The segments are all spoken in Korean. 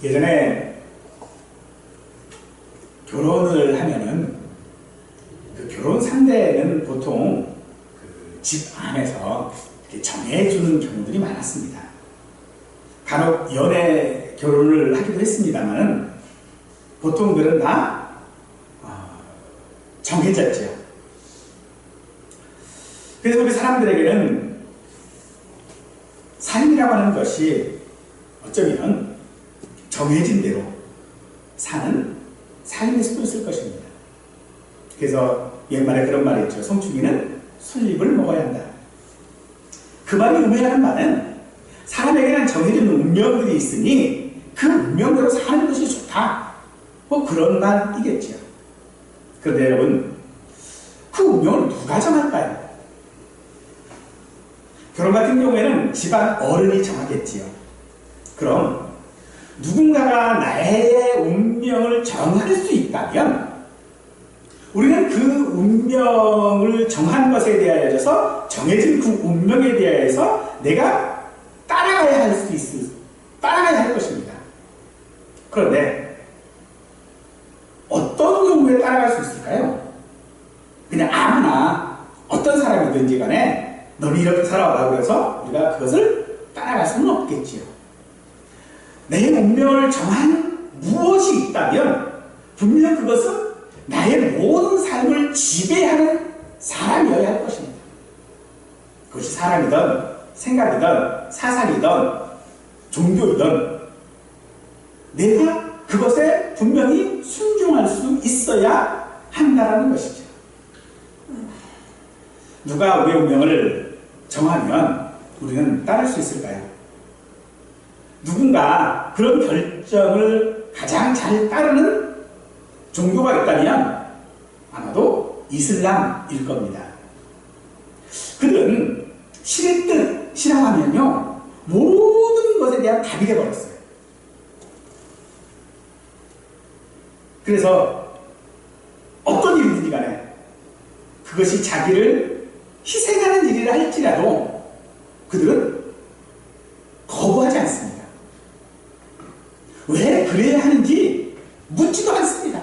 예전에 결혼을 하면은 그 결혼 상대는 보통 그 집 안에서 이렇게 정해주는 경우들이 많았습니다. 간혹 연애 결혼을 하기도 했습니다만은 보통들은 다 정해졌죠. 그래서 우리 사람들에게는 삶이라고 하는 것이 어쩌면 정해진 대로 사는 삶의 수를 쓸 것입니다. 그래서 옛말에 그런 말이 있죠. 송충이는 술잎을 먹어야 한다. 그 말이 의미하는 바는 사람에게는 정해진 운명들이 있으니 그 운명대로 사는 것이 좋다. 뭐 그런 말이겠죠. 그런데 여러분, 그 운명을 누가 정할까요? 결혼 같은 경우에는 집안 어른이 정하겠지요. 그럼 누군가가 나의 운명을 정할 수 있다면 우리는 그 운명을 정한 것에 대하여서 정해진 그 운명에 대하여서 내가 따라가야 할 것입니다. 그런데 어떤 경우에 따라갈 수 있을까요? 그냥 아무나 어떤 사람이든지 간에 너는 이렇게 살아와라고 해서 우리가 그것을 따라갈 수는 없겠지요. 내 운명을 정한 무엇이 있다면 분명 그것은 나의 모든 삶을 지배하는 사람이어야 할 것입니다. 그것이 사람이든 생각이든 사상이든 종교이든 내가 그것에 분명히 순종할 수 있어야 한다는 것이죠. 누가 우리의 운명을 정하면 우리는 따를 수 있을까요? 누군가 그런 결정을 가장 잘 따르는 종교가 있다면 아마도 이슬람일 겁니다. 그들은 신의 뜻이라고 하면요, 모든 것에 대한 답이 되어버렸어요. 그래서 어떤 일이든지 간에 그것이 자기를 희생하는 일이라 할지라도 그들은 거부하지 않습니다. 왜 그래야 하는지 묻지도 않습니다.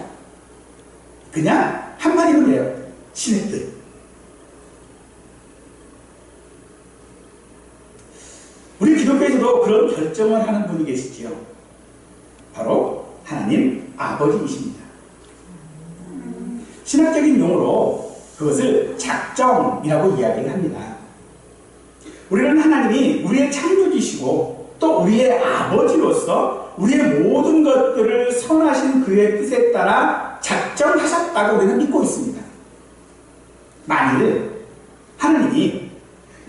그냥 한마디로 해요. 신의 뜻. 우리 기독교에서도 그런 결정을 하는 분이 계시지요. 바로 하나님 아버지이십니다. 신학적인 용어로 그것을 작정이라고 이야기를 합니다. 우리는 하나님이 우리의 창조주시고 또 우리의 아버지로서 우리의 모든 것들을 선하신 그의 뜻에 따라 작정하셨다고 우리는 믿고 있습니다. 만일 하나님이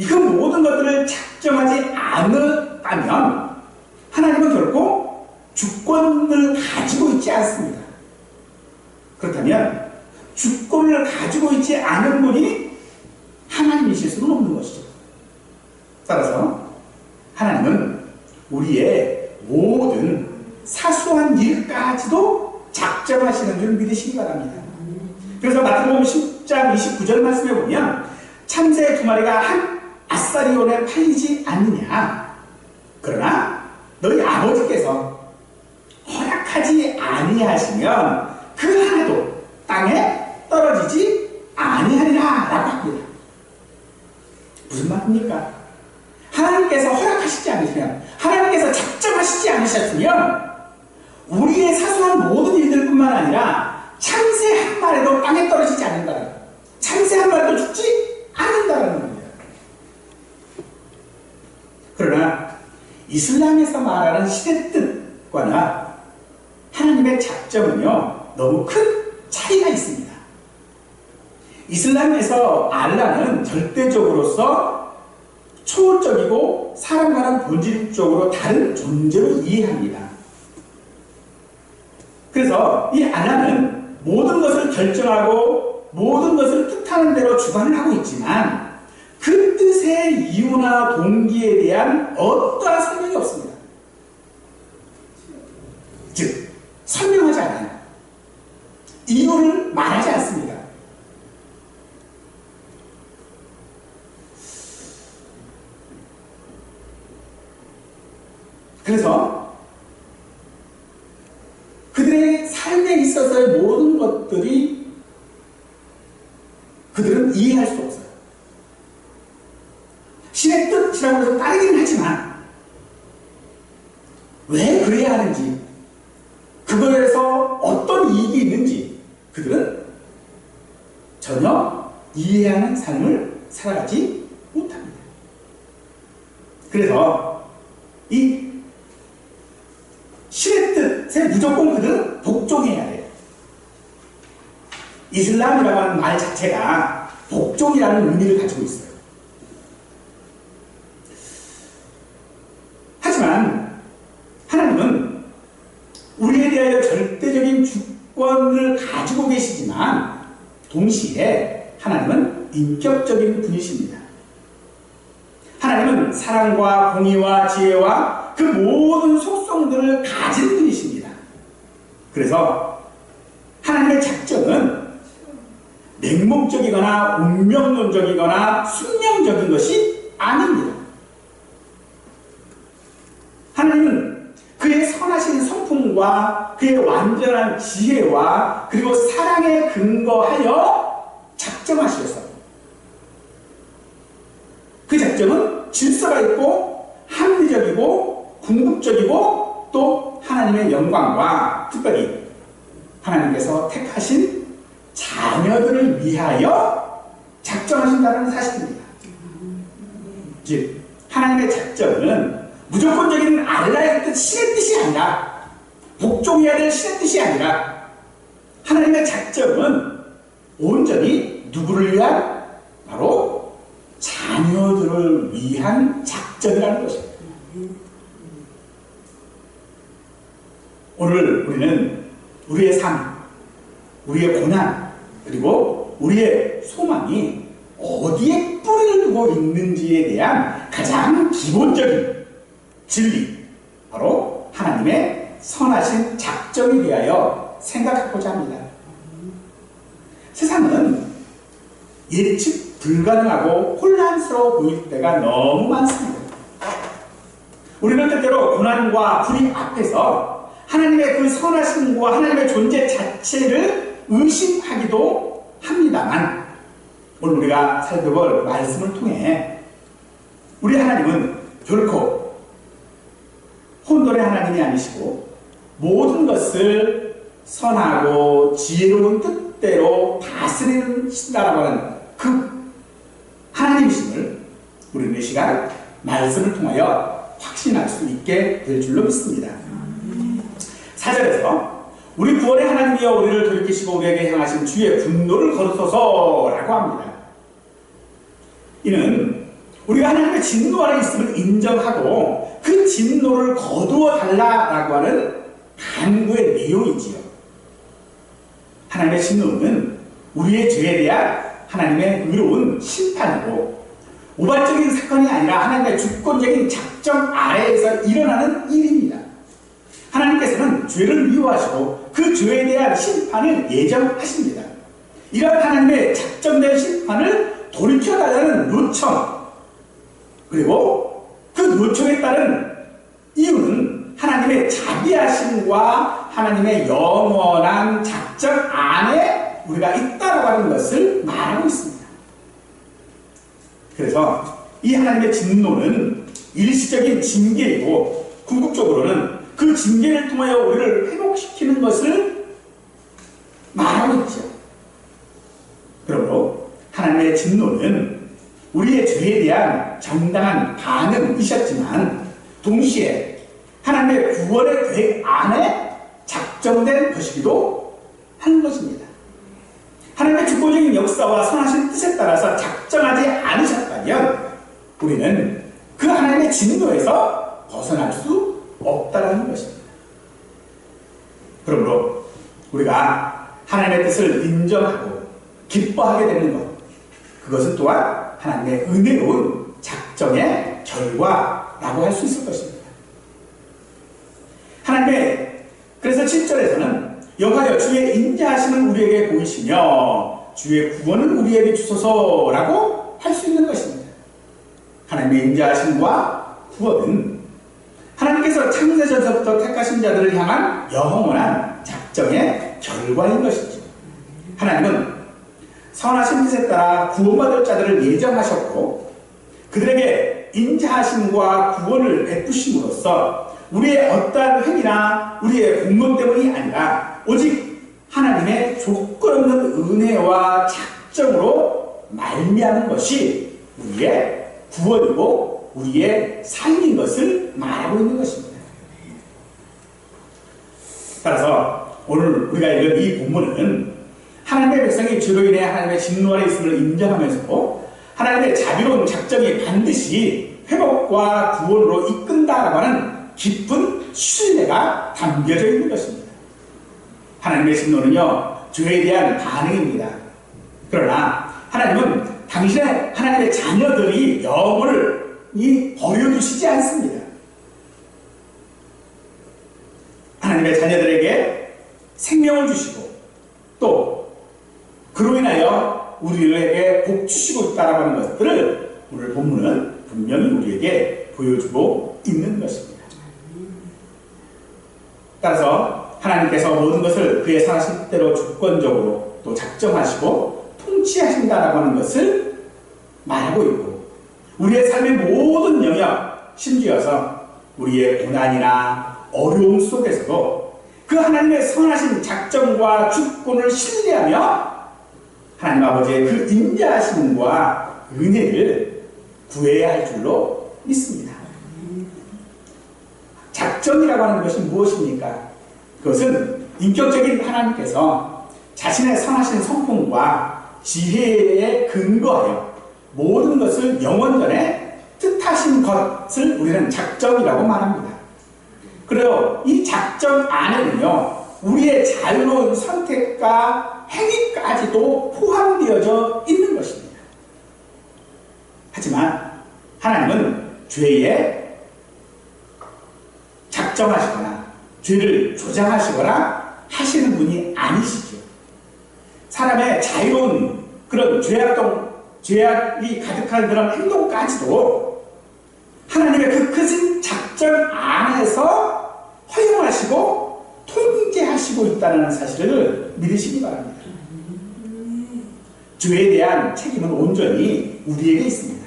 그 모든 것들을 작정하지 않았다면 하나님은 결코 주권을 가지고 있지 않습니다. 그렇다면 주권을 가지고 있지 않은 분이 하나님이실 수는 없는 것이죠. 따라서 하나님은 우리의 모든 사소한 일까지도 작정하시는 줄 믿으시기 바랍니다. 그래서 마태복음 10장 29절 말씀에 보면 참새 2마리가 한 아사리온에 팔리지 않느냐. 그러나 너희 아버지께서 허락하지 아니하시면 그 하나도 땅에 떨어지지 아니하리라 라고 합니다. 무슨 말입니까? 하나님께서 허락하시지 않으시면, 하나님께서 작정하시지 않으셨으면 우리의 사소한 모든 일들뿐만 아니라 참새 한 마리도 땅에 떨어지지 않는다는, 참새 한 마리도 죽지 않는다는 겁니다. 그러나 이슬람에서 말하는 신의 뜻과나 하나님의 작정은요, 너무 큰 차이가 있습니다. 이슬람에서 알라는 절대적으로서 초월적이고 사람과는 본질적으로 다른 존재로 이해합니다. 그래서 이 알라는 모든 것을 결정하고 모든 것을 뜻하는 대로 주관을 하고 있지만 그 뜻의 이유나 동기에 대한 어떠한 설명이 없습니다. 즉, 설명하지 않아요. 이유를 말하지 않습니다. 그래서 있어서의 모든 것들이 그들은 이해할 수 없어요. 신의 뜻이라고 해서 따르기는 하지만 왜 그래야 하는지, 그거에서 어떤 이익이 있는지 그들은 전혀 이해하는 삶을 살아가지 못합니다. 그래서 이 신의 뜻에 무조건 그들은 복종해야 돼요. 이슬람이라고 하는 말 자체가 복종이라는 의미를 가지고 있어요. 하지만 하나님은 우리에 대하여 절대적인 주권을 가지고 계시지만 동시에 하나님은 인격적인 분이십니다. 하나님은 사랑과 공의와 지혜와 그 모든 속성들을 가진 분이십니다. 그래서 하나님의 작정은 맹목적이거나 운명론적이거나 숙명적인 것이 아닙니다. 하나님은 그의 선하신 성품과 그의 완전한 지혜와 그리고 사랑에 근거하여 작정하시겠어요. 그 작정은 질서가 있고 합리적이고 궁극적이고 또 하나님의 영광과 특별히 하나님께서 택하신 자녀들을 위하여 작정하신다는 사실입니다. 즉 하나님의 작정은 무조건적인 알라의 뜻, 신의 뜻이 아니라, 복종해야 될 신의 뜻이 아니라 하나님의 작정은 온전히 누구를 위한? 바로 자녀들을 위한 작정이라는 것입니다. 오늘 우리는 우리의 삶, 우리의 고난, 그리고 우리의 소망이 어디에 뿌리를 두고 있는지에 대한 가장 기본적인 진리, 바로 하나님의 선하신 작정에 대하여 생각하고자 합니다. 세상은 예측 불가능하고 혼란스러워 보일 때가 너무 많습니다. 우리는 때때로 고난과 불이 앞에서 하나님의 그 선하심과 하나님의 존재 자체를 의심하기도 합니다만, 오늘 우리가 살펴볼 말씀을 통해 우리 하나님은 결코 혼돈의 하나님이 아니시고 모든 것을 선하고 지혜로운 뜻대로 다스리신다라고 하는 그 하나님이심을 우리는 이 시간 말씀을 통하여 확신할 수 있게 될 줄로 믿습니다. 4절에서 우리 구원의 하나님이여 우리를 돌이키시고 우리에게 행하신 주의 분노를 거두소서라고 합니다. 이는 우리가 하나님의 진노 아래 있음을 인정하고 그 진노를 거두어 달라라고 하는 간구의 내용이지요. 하나님의 진노는 우리의 죄에 대한 하나님의 의로운 심판이고 우발적인 사건이 아니라 하나님의 주권적인 작정 아래에서 일어나는 일입니다. 하나님께서는 죄를 미워하시고 그 죄에 대한 심판을 예정하십니다. 이런 하나님의 작정된 심판을 돌이켜달라는 요청, 그리고 그 요청에 따른 이유는 하나님의 자비하심과 하나님의 영원한 작정 안에 우리가 있다고 하는 것을 말하고 있습니다. 그래서 이 하나님의 진노는 일시적인 징계이고 궁극적으로는 그 징계를 통하여 우리를 회복시키는 것을 말하고 있죠. 그러므로 하나님의 진노는 우리의 죄에 대한 정당한 반응이셨지만 동시에 하나님의 구원의 계획 안에 작정된 것이기도 하는 것입니다. 하나님의 주권적인 역사와 선하신 뜻에 따라서 작정하지 않으셨다면 우리는 그 하나님의 진노에서 벗어날 수 없다라는 것입니다. 그러므로 우리가 하나님의 뜻을 인정하고 기뻐하게 되는 것, 그것은 또한 하나님의 은혜로운 작정의 결과라고 할 수 있을 것입니다. 그래서 7절에서는 여호와여 주의 인자하심을 우리에게 보이시며 주의 구원을 우리에게 주소서라고 할 수 있는 것입니다. 하나님의 인자하심과 구원은 하나님께서 창세전서부터 택하신 자들을 향한 영원한 작정의 결과인 것이죠. 하나님은 선하신 뜻에 따라 구원받을 자들을 예정하셨고 그들에게 인자하심과 구원을 베푸심으로써 우리의 어떠한 행위나 우리의 공로 때문이 아니라 오직 하나님의 조건 없는 은혜와 작정으로 말미암은 것이 우리의 구원이고 우리의 삶인 것을 말하고 있는 것입니다. 따라서 오늘 우리가 읽은 이 본문은 하나님의 백성이 죄로 인해 하나님의 진노 아래 있음을 인정하면서 하나님의 자비로운 작정이 반드시 회복과 구원으로 이끈다라고 하는 깊은 신뢰가 담겨져 있는 것입니다. 하나님의 진노는요, 죄에 대한 반응입니다. 그러나 하나님은 하나님의 자녀들이 영혼을 버려두시지 않습니다. 하나님의 자녀들에게 생명을 주시고 또 그로 인하여 우리에게 복 주시고 있다라고 하는 것들을 오늘 본문은 분명히 우리에게 보여주고 있는 것입니다. 따라서 하나님께서 모든 것을 그의 선하신 뜻대로 주권적으로 또 작정하시고 통치하신다라고 하는 것을 말하고 있고 우리의 삶의 모든 영역 심지어서 우리의 고난이나 어려움 속에서도 그 하나님의 선하신 작정과 주권을 신뢰하며 하나님 아버지의 그 인자하심과 은혜를 구해야 할 줄로 믿습니다. 작정이라고 하는 것이 무엇입니까? 그것은 인격적인 하나님께서 자신의 선하신 성품과 지혜에 근거하여 모든 것을 영원전에 뜻하신 것을 우리는 작정이라고 말합니다. 그리고 이 작정 안에는요, 우리의 자유로운 선택과 행위까지도 포함되어져 있는 것입니다. 하지만 하나님은 죄에 작정하시거나 죄를 조장하시거나 하시는 분이 아니시죠. 사람의 자유로운 그런 죄악이 가득한 그런 행동까지도 하나님의 그 크신 작정 안에서 허용하시고 통제하시고 있다는 사실을 믿으시기 바랍니다. 죄에 대한 책임은 온전히 우리에게 있습니다.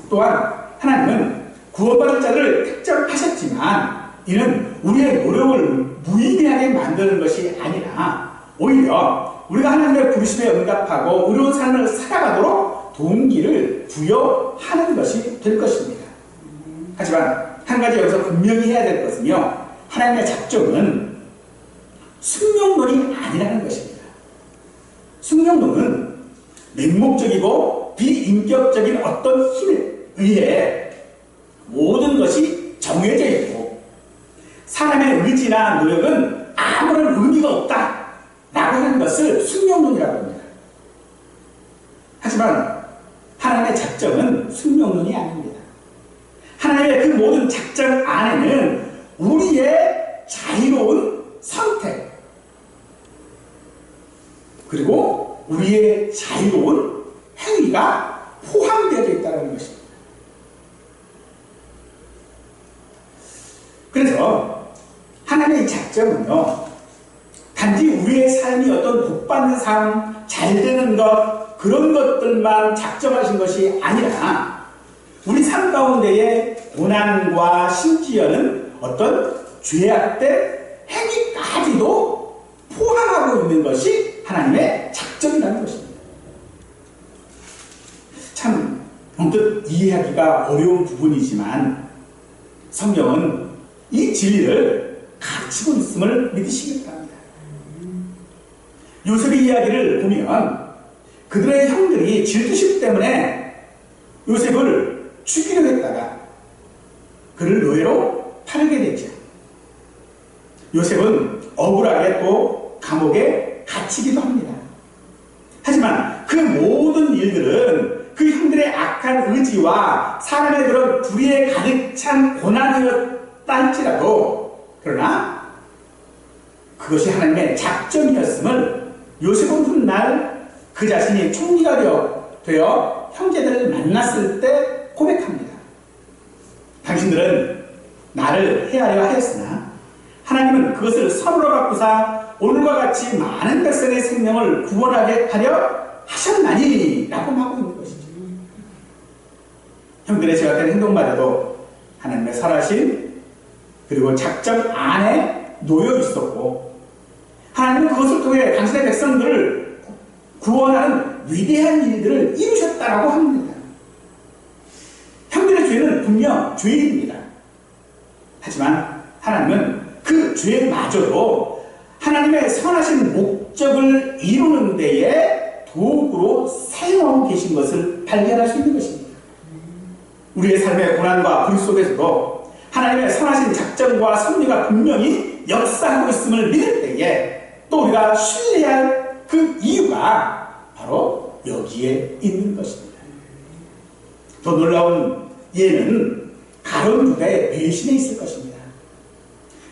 또한 하나님은 구원받을 자를 특정하셨지만 이는 우리의 노력을 무의미하게 만드는 것이 아니라 오히려 우리가 하나님의 부르심에 응답하고 의로운 삶을 살아가도록 동기를 부여하는 것이 될 것입니다. 하지만 한 가지 여기서 분명히 해야 될 것은요, 하나님의 작정은 숙명론이 아니라는 것입니다. 숙명론은 맹목적이고 비인격적인 어떤 힘에 의해 모든 것이 정해져 있고 사람의 의지나 노력은 아무런 의미가 없다 라고 하는 것을 숙명론이라고 합니다. 하지만 하나님의 작정은 숙명론이 아닙니다. 하나님의 그 모든 작정 안에는 우리의 자유로운 선택 그리고 우리의 자유로운 행위가 포함되어 있다는 것입니다. 그래서 하나님의 작정은요, 단지 우리의 삶이 어떤 복받는 삶, 잘 되는 것, 그런 것들만 작정하신 것이 아니라 우리 삶 가운데의 고난과 심지어는 어떤 죄악된 행위까지도 포함하고 있는 것이 하나님의 작정이라는 것입니다. 참 언뜻 이해하기가 어려운 부분이지만 성경은 이 진리를 가르치고 있음을 믿으시기 바랍니다. 요셉의 이야기를 보면 그들의 형들이 질투심 때문에 요셉을 죽이려 했다가 그를 노예로 팔게 되죠. 요셉은 억울하게 또 감옥에 갇히기도 합니다. 하지만 그 모든 일들은 그 형들의 악한 의지와 사람의 그런 불의에 가득 찬 고난이었다 할지라도 그러나 그것이 하나님의 작정이었음을 요셉은 훗날 그 자신이 총리가 되어 형제들을 만났을 때 고백합니다. 당신들은 나를 해하려 하였으나 하나님은 그것을 선으로 바꾸사 오늘과 같이 많은 백성의 생명을 구원하게 하려 하셨나니 라고 하고 있는 것이죠. 형들의 제각된 행동마저도 하나님의 선하신 그리고 작정 안에 놓여 있었고, 하나님은 그것을 통해 당신의 백성들을 구원하는 위대한 일들을 이루셨다라고 합니다. 형들의 죄는 분명 죄입니다. 하지만 하나님은 그 죄마저도 하나님의 선하신 목적을 이루는 데에 도구로 사용하고 계신 것을 발견할 수 있는 것입니다. 우리의 삶의 고난과 불 속에서도 하나님의 선하신 작정과 섭리가 분명히 역사하고 있음을 믿을 때에 또 우리가 신뢰할 그 이유가 바로 여기에 있는 것입니다. 더 놀라운 예는 가룟 유다의 배신에 있을 것입니다.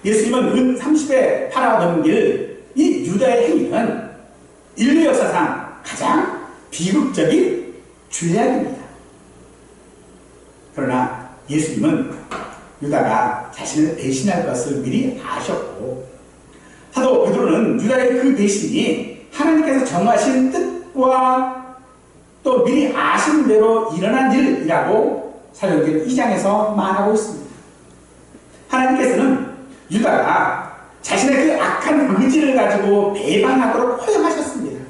예수님은 은 30에 팔아넘길 이 유다의 행위는 인류 역사상 가장 비극적인 죄악입니다. 그러나 예수님은 유다가 자신을 배신할 것을 미리 아셨고, 사도 베드로는 유다의 그 배신이 하나님께서 정하신 뜻과 또 미리 아신 대로 일어난 일이라고 사도행전 2장에서 말하고 있습니다. 하나님께서는 유다가 자신의 그 악한 의지를 가지고 배반하도록 허용하셨습니다.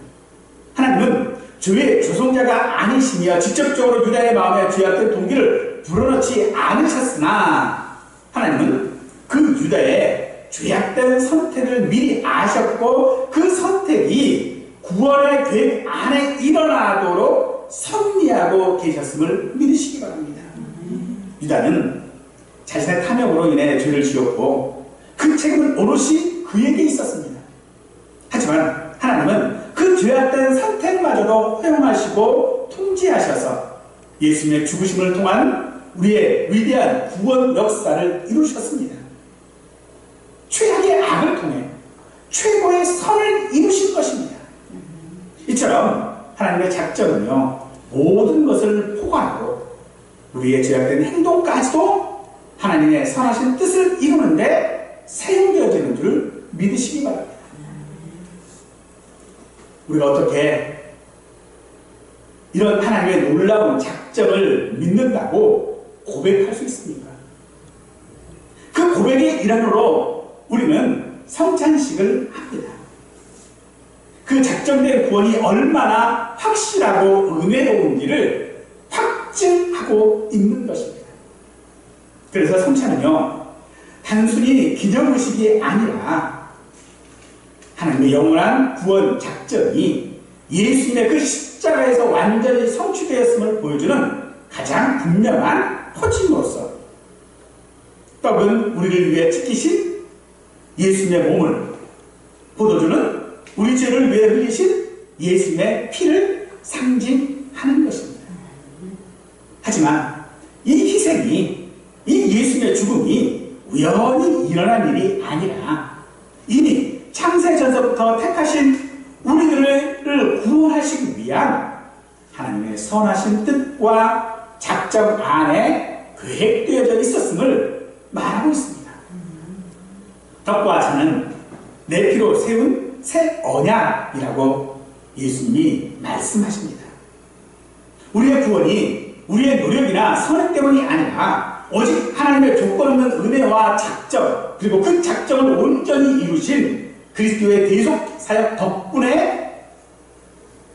하나님은 죄의 조성자가 아니시며 직접적으로 유다의 마음에 죄악된 동기를 불어넣지 않으셨으나, 하나님은 그 유다의 죄악된 선택을 미리 아셨고 그 선택이 구원의 계획 안에 일어나도록 섭리하고 계셨음을 믿으시기 바랍니다. 유다는 자신의 탐욕으로 인해 죄를 지었고 그 책임은 오롯이 그에게 있었습니다. 하지만 하나님은 그 죄악된 선택마저도 허용하시고 통제하셔서 예수님의 죽으심을 통한 우리의 위대한 구원 역사를 이루셨습니다. 최악의 악을 통해 최고의 선을 이루신 것입니다. 이처럼 하나님의 작정은요, 모든 것을 포괄하고 우리의 죄악된 행동까지도 하나님의 선하신 뜻을 이루는데 사용되어지는 줄 믿으시기 바랍니다. 우리가 어떻게 이런 하나님의 놀라운 작정을 믿는다고 고백할 수 있습니까? 그 고백의 일환으로 우리는 성찬식을 합니다. 그 작정된 구원이 얼마나 확실하고 은혜로운지를 확증하고 있는 것입니다. 그래서 성찬은요, 단순히 기념의식이 아니라 하나님의 영원한 구원 작정이 예수님의 그 십자가에서 완전히 성취되었음을 보여주는 가장 분명한 표징으로서, 떡은 우리를 위해 찢기신 예수님의 몸을, 포도주는 우리 죄를 위해 흘리신 예수님의 피를 상징하는 것입니다. 하지만 이 희생이, 이 예수님의 죽음이 우연히 일어난 일이 아니라 이미 창세전서부터 택하신 우리들을 구원하시기 위한 하나님의 선하신 뜻과 작정 안에 계획되어져 있었음을 말하고 있습니다. 떡과 잔은 내 피로 세운 새 언약이라고 예수님이 말씀하십니다. 우리의 구원이 우리의 노력이나 선행 때문이 아니라 오직 하나님의 조건 없는 은혜와 작정, 그리고 그 작정을 온전히 이루신 그리스도의 대속 사역 덕분에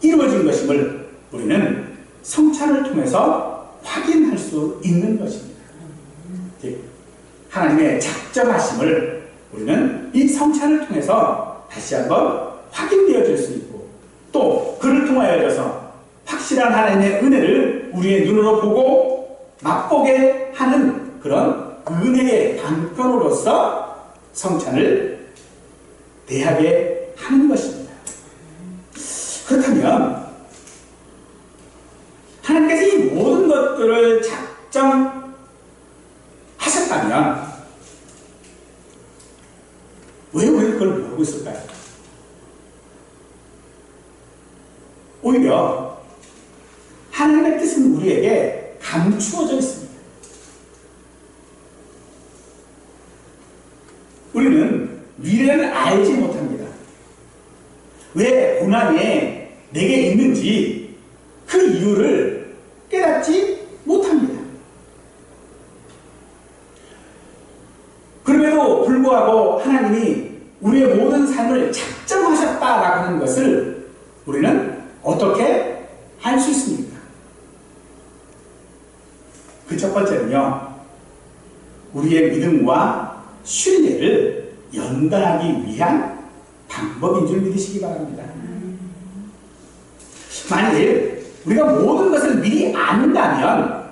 이루어진 것임을 우리는 성찬을 통해서 확인할 수 있는 것입니다. 하나님의 작정하심을 우리는 이 성찬을 통해서 다시 한번 확인되어질 수 있고, 또 그를 통하여서 확실한 하나님의 은혜를 우리의 눈으로 보고 맛보게 하는 그런 은혜의 방편으로서 성찬을 대하게 하는 것입니다. 그렇다면 하나님께서 이 모든 것들을 작정하셨다면 왜 우리가 그걸 모르고 있을까요? 오히려 하나님의 뜻은 우리에게 감추어져 있습니다. 우리는 미래를 알지 못합니다. 왜 고난이 내게 있는지 그 이유를 깨닫지 못합니다. 그럼에도 불구하고 하나님이 우리의 모든 삶을 작정하셨다라고 하는 것을 우리는 어떻게 알 수 있습니까? 그 첫 번째는요, 우리의 믿음과 신뢰를 연단하기 위한 방법인 줄 믿으시기 바랍니다. 만일 우리가 모든 것을 미리 안다면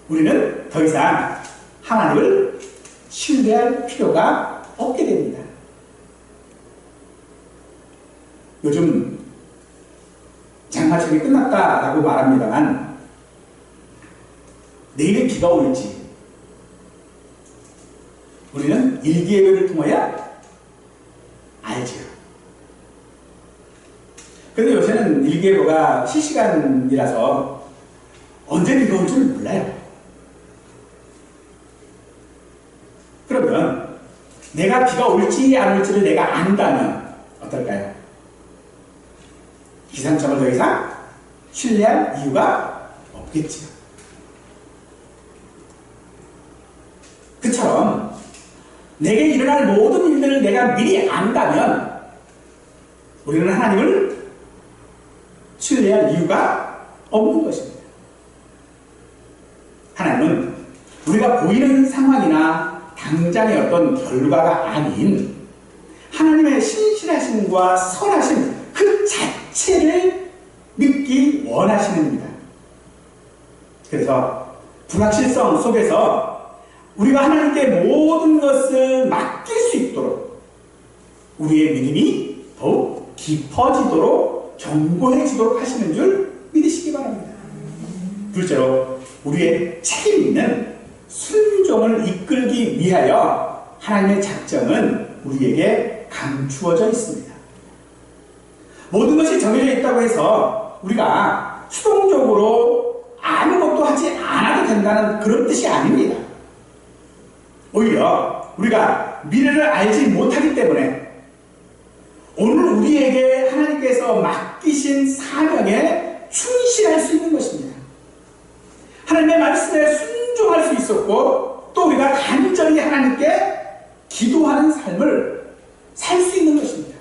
우리는 더 이상 하나님을 신뢰할 필요가 없게 됩니다. 요즘 장마철이 끝났다라고 말합니다만 내일에 비가 올지 우리는 일기예보를 통하여 알죠. 그런데 요새는 일기예보가 실시간이라서 언제 비가 올 줄 몰라요. 그러면 내가 비가 올지 안 올지를 내가 안다면 어떨까요? 기상청을 더 이상 신뢰할 이유가 없겠지요. 그처럼 내게 일어날 모든 일들을 내가 미리 안다면 우리는 하나님을 신뢰할 이유가 없는 것입니다. 하나님은 우리가 보이는 상황이나 당장의 어떤 결과가 아닌 하나님의 신실하심과 선하심 그 자체를 믿기 원하시는입니다. 그래서 불확실성 속에서 우리가 하나님께 모든 것을 맡길 수 있도록 우리의 믿음이 더욱 깊어지도록 견고해지도록 하시는 줄 믿으시기 바랍니다. 둘째로 우리의 책임 있는 순종을 이끌기 위하여 하나님의 작정은 우리에게 감추어져 있습니다. 모든 것이 정해져 있다고 해서 우리가 수동적으로 아무것도 하지 않아도 된다는 그런 뜻이 아닙니다. 오히려 우리가 미래를 알지 못하기 때문에 오늘 우리에게 하나님께서 맡기신 사명에 충실할 수 있는 것입니다. 하나님의 말씀에 순종할 수 있었고 또 우리가 간절히 하나님께 기도하는 삶을 살 수 있는 것입니다.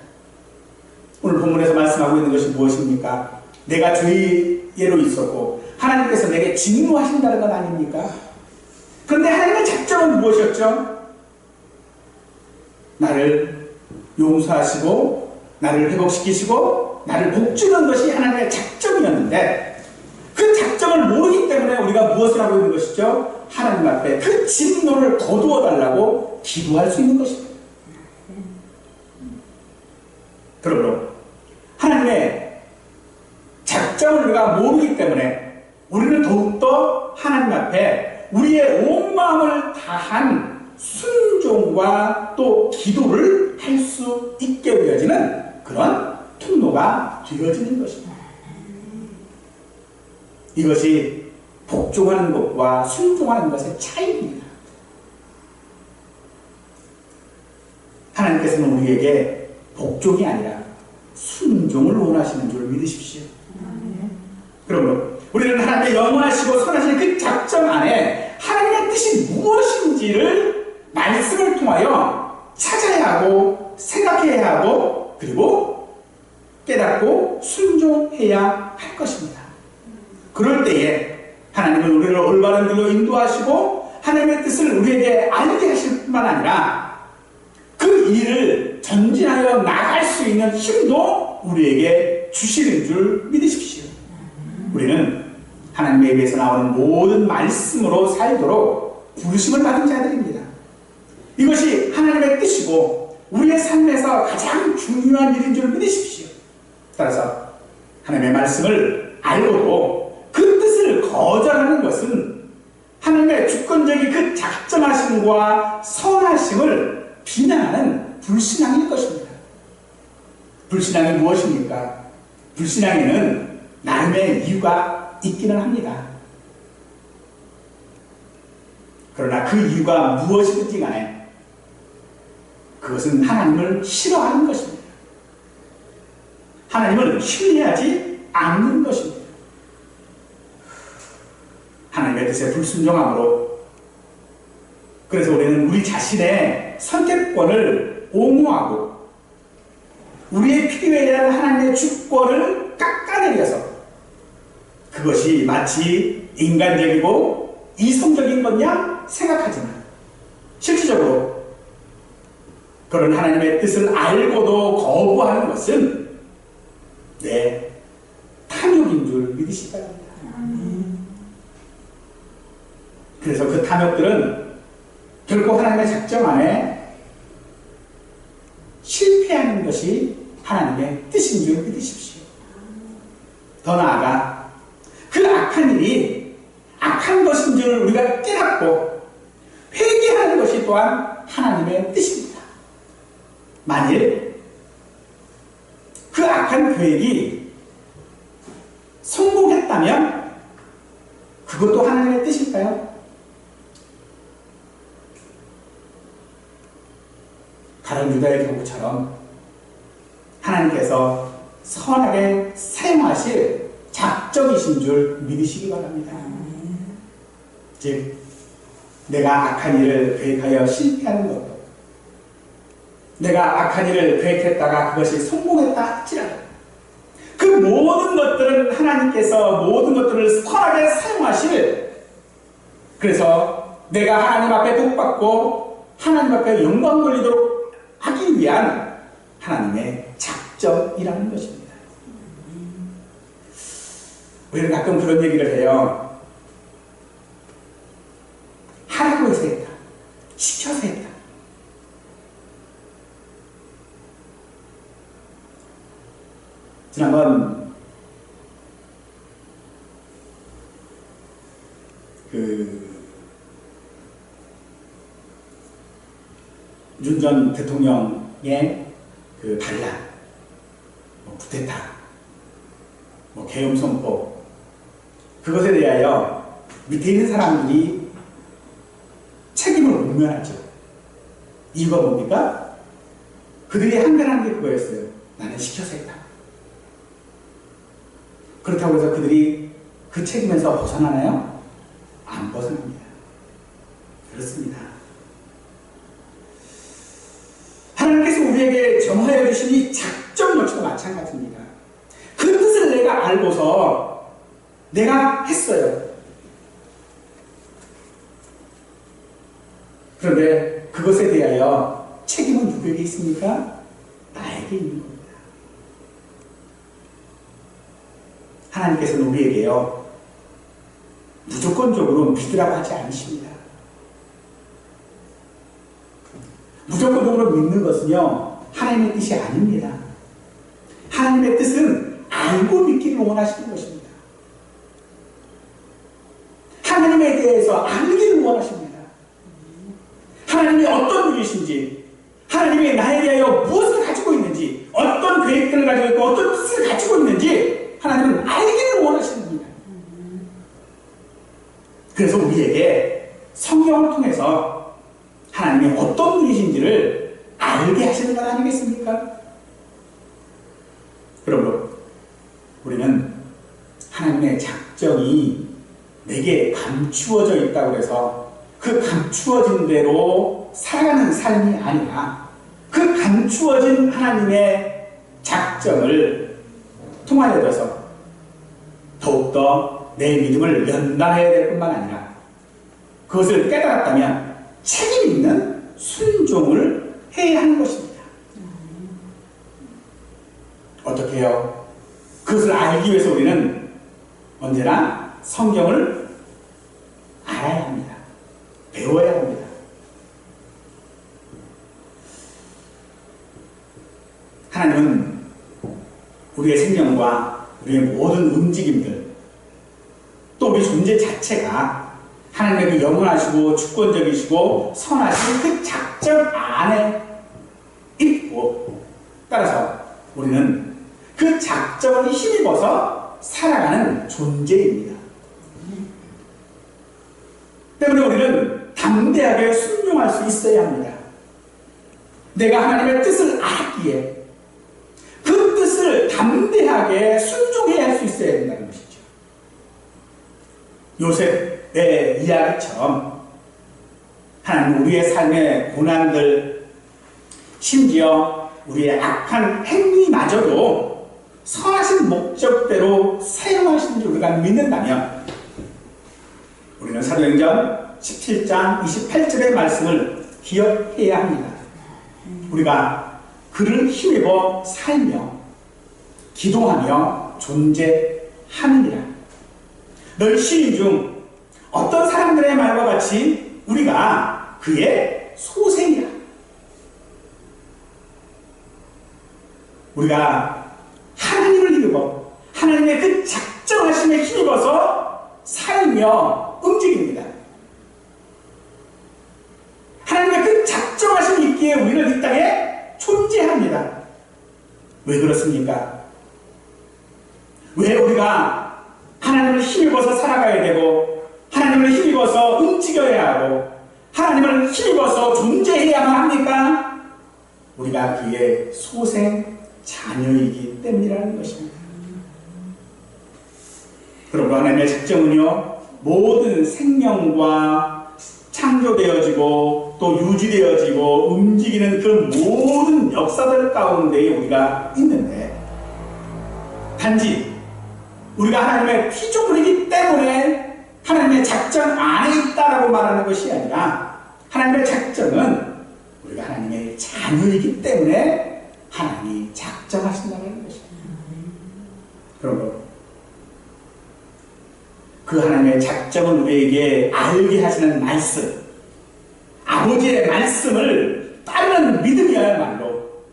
오늘 본문에서 말씀하고 있는 것이 무엇입니까? 내가 죄로 있었고 하나님께서 내게 진노하신다는 것 아닙니까? 그런데 하나님의 작정은 무엇이었죠? 나를 용서하시고 나를 회복시키시고 나를 복주는 것이 하나님의 작정이었는데 그 작정을 모르기 때문에 우리가 무엇을 하고 있는 것이죠? 하나님 앞에 그 진노를 거두어 달라고 기도할 수 있는 것입니다. 그러므로 하나님의 작정을 우리가 모르기 때문에 우리는 더욱더 하나님 앞에 우리의 온 마음을 다한 순종과 또 기도를 할 수 있게 되어지는 그런 통로가 되어지는 것입니다. 이것이 복종하는 것과 순종하는 것의 차이입니다. 하나님께서는 우리에게 복종이 아니라 순종을 원하시는 줄 믿으십시오. 그러므로 우리는 하나님의 영원하시고 선하신 그 작정 안에 하나님의 뜻이 무엇인지를 말씀을 통하여 찾아야 하고 생각해야 하고 그리고 깨닫고 순종해야 할 것입니다. 그럴 때에 하나님은 우리를 올바른 길로 인도하시고 하나님의 뜻을 우리에게 알게 하실 뿐만 아니라 그 일을 전진하여 나갈 수 있는 힘도 우리에게 주시는 줄 믿으십시오. 우리는 하나님의 입에서 나오는 모든 말씀으로 살도록 부르심을 받은 자들입니다. 이것이 하나님의 뜻이고 우리의 삶에서 가장 중요한 일인 줄 믿으십시오. 따라서 하나님의 말씀을 알고도 그 뜻을 거절하는 것은 하나님의 주권적인 그 작정하심과 선하심을 비난하는 불신앙일 것입니다. 불신앙이 무엇입니까? 불신앙에는 나름의 이유가 있기는 합니다. 그러나 그 이유가 무엇이든지 간에 그것은 하나님을 싫어하는 것입니다. 하나님을 신뢰하지 않는 것입니다. 하나님의 뜻에 불순종함으로, 그래서 우리는 우리 자신의 선택권을 옹호하고 우리의 필요에 대한 하나님의 주권을 깎아내려서 그것이 마치 인간적이고 이성적인 것냐 생각하지만 실질적으로 그런 하나님의 뜻을 알고도 거부하는 것은 내 탐욕인 줄 믿으시기 바랍니다. 그래서 그 탐욕들은 결코 하나님의 작정 안에 실패하는 것이 하나님의 뜻인 줄 믿으십시오. 더 나아가 그 악한 일이 악한 것인 줄 우리가 깨닫고 회개하는 것이 또한 하나님의 뜻입니다. 만일 그 악한 계획이 성공했다면 그것도 하나님의 뜻일까요? 가룟 유다의 경우처럼 하나님께서 선하게 사용하실 작정이신 줄 믿으시기 바랍니다. 즉 내가 악한 일을 계획하여 실패하는 것도, 내가 악한 일을 계획했다가 그것이 성공했다 할지라도 그 모든 것들은 하나님께서 모든 것들을 선하게 사용하실, 그래서 내가 하나님 앞에 복받고 하나님 앞에 영광 돌리도록 하기 위한 하나님의 작정이라는 것입니다. 우리는 가끔 그런 얘기를 해요. 하라고 해서 했다. 시켜서 했다. 지난번 윤 전 대통령의 그 반란, 쿠데타, 계엄 선포, 그것에 대하여 밑에 있는 사람들이 책임을 모면하죠. 이유가 뭡니까? 그들이 한간한 게 그거였어요. 나는 시켜서 했다. 그렇다고 해서 그들이 그 책임에서 벗어나나요? 안 벗어납니다. 그렇습니다. 하나님께서 우리에게 정하여 주신 이 작정 역시도 마찬가지입니다. 그 뜻을 내가 알고서 내가 했어요. 그런데 그것에 대하여 책임은 누구에게 있습니까? 나에게 있는 겁니다. 하나님께서는 우리에게요, 무조건적으로 믿으라고 하지 않으십니다. 무조건적으로 믿는 것은요, 하나님의 뜻이 아닙니다. 하나님의 뜻은 알고 믿기를 원하시는 것입니다. 하나님에 대해서 알기를 원하십니다. 하나님이 어떤 분이신지, 하나님이 나에 대하여 무엇을 가지고 있는지, 어떤 계획들을 가지고 있고 어떤 뜻을 가지고 있는지 하나님은 알기를 원하십니다. 그래서 우리에게 성경을 통해서 하나님이 어떤 분이신지를 알게 하시는 것 아니겠습니까? 여러분, 우리는 하나님의 작정이 내게 감추어져 있다고 해서 그 감추어진 대로 살아가는 삶이 아니라 그 감추어진 하나님의 작정을 통하여서 더욱더 내 믿음을 연단해야 될 뿐만 아니라 그것을 깨달았다면 책임 있는 순종을 해야 하는 것입니다. 어떻게 해요? 그것을 알기 위해서 우리는 언제나 성경을 알아야 합니다. 배워야 합니다. 하나님은 우리의 생명과 우리의 모든 움직임들, 또 우리 존재 자체가 하나님의 그 영원하시고 주권적이시고 선하신 그 작정 안에 있고, 따라서 우리는 그 작정을 힘입어서 살아가는 존재입니다. 때문에 우리는 담대하게 순종할 수 있어야 합니다. 내가 하나님의 뜻을 알았기에 그 뜻을 담대하게 순종해야 할 수 있어야 된다는 것이죠. 요셉의 이야기처럼 하나님 우리의 삶의 고난들, 심지어 우리의 악한 행위마저도 선하신 목적대로 사용하시는 줄 우리가 믿는다면 우리는 사도행전 17장 28절의 말씀을 기억해야 합니다. 우리가 그를 힘입어 살며 기도하며 존재하느니라. 널 시인 중 어떤 사람들의 말과 같이 우리가 그의 소생이라. 우리가 하나님을 힘입어 하나님의 그 작정하심에 힘입어서 살며 움직입니다. 하나님의 그 작정하심이 있기에 우리는 이 땅에 존재합니다. 왜 그렇습니까? 왜 우리가 하나님을 힘입어서 살아가야 되고 하나님을 힘입어서 움직여야 하고 하나님을 힘입어서 존재해야만 합니까? 우리가 그의 소생 자녀이기 때문이라는 것입니다. 그러므로 하나님의 작정은요, 모든 생명과 창조되어지고 또 유지되어지고 움직이는 그 모든 역사들 가운데에 우리가 있는데, 단지 우리가 하나님의 피조물이기 때문에 하나님의 작정 안에 있다라고 말하는 것이 아니라, 하나님의 작정은 우리가 하나님의 자녀이기 때문에 하나님이 작정하신다는 것입니다. 그러므로 그 하나님의 작정을 우리에게 알게 하시는 말씀, 아버지의 말씀을 따르는 믿음이야말로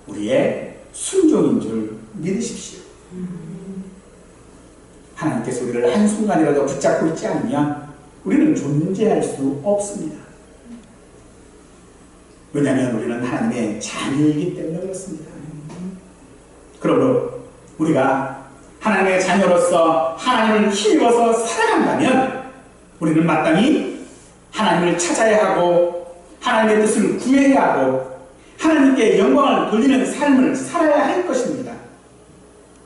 우리의 순종인 줄 믿으십시오. 하나님께서 우리를 한순간이라도 붙잡고 있지 않으면 우리는 존재할 수 없습니다. 왜냐하면 우리는 하나님의 자녀이기 때문에 그렇습니다. 그러므로 우리가 하나님의 자녀로서 하나님을 힘입어서 살아간다면 우리는 마땅히 하나님을 찾아야 하고 하나님의 뜻을 구해야 하고 하나님께 영광을 돌리는 삶을 살아야 할 것입니다.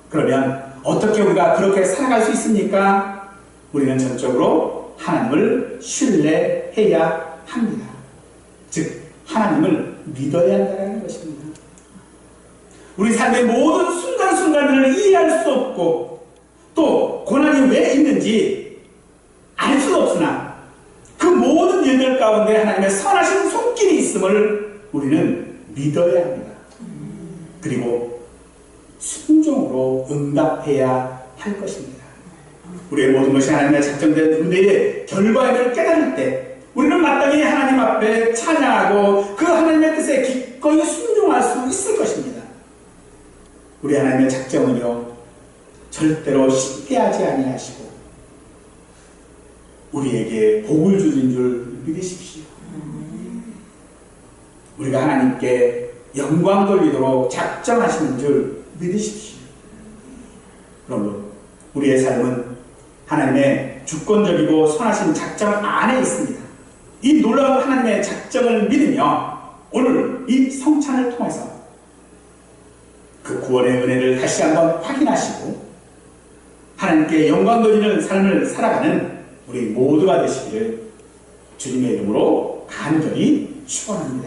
그러면 어떻게 우리가 그렇게 살아갈 수 있습니까? 우리는 전적으로 하나님을 신뢰해야 합니다. 즉 하나님을 믿어야 한다는 것입니다. 우리 삶의 모든 순간순간들을 이해할 수 없고 또 고난이 왜 있는지 알 수 없으나 그 모든 일들 가운데 하나님의 선하신 손길이 있음을 우리는 믿어야 합니다. 그리고 순종으로 응답해야 할 것입니다. 우리의 모든 것이 하나님의 작정된 은혜의 결과임을 깨달을 때 우리는 마땅히 하나님 앞에 찬양하고 그 하나님의 뜻에 기꺼이 순종할 수 있을 것입니다. 우리 하나님의 작정은요, 절대로 실패하지 아니하시고 우리에게 복을 주신 줄 믿으십시오. 우리가 하나님께 영광 돌리도록 작정하시는 줄 믿으십시오. 그러므로 우리의 삶은 하나님의 주권적이고 선하신 작정 안에 있습니다. 이 놀라운 하나님의 작정을 믿으며 오늘 이 성찬을 통해서 그 구원의 은혜를 다시 한번 확인하시고 하나님께 영광 돌리는 삶을 살아가는 우리 모두가 되시기를 주님의 이름으로 간절히 축원합니다.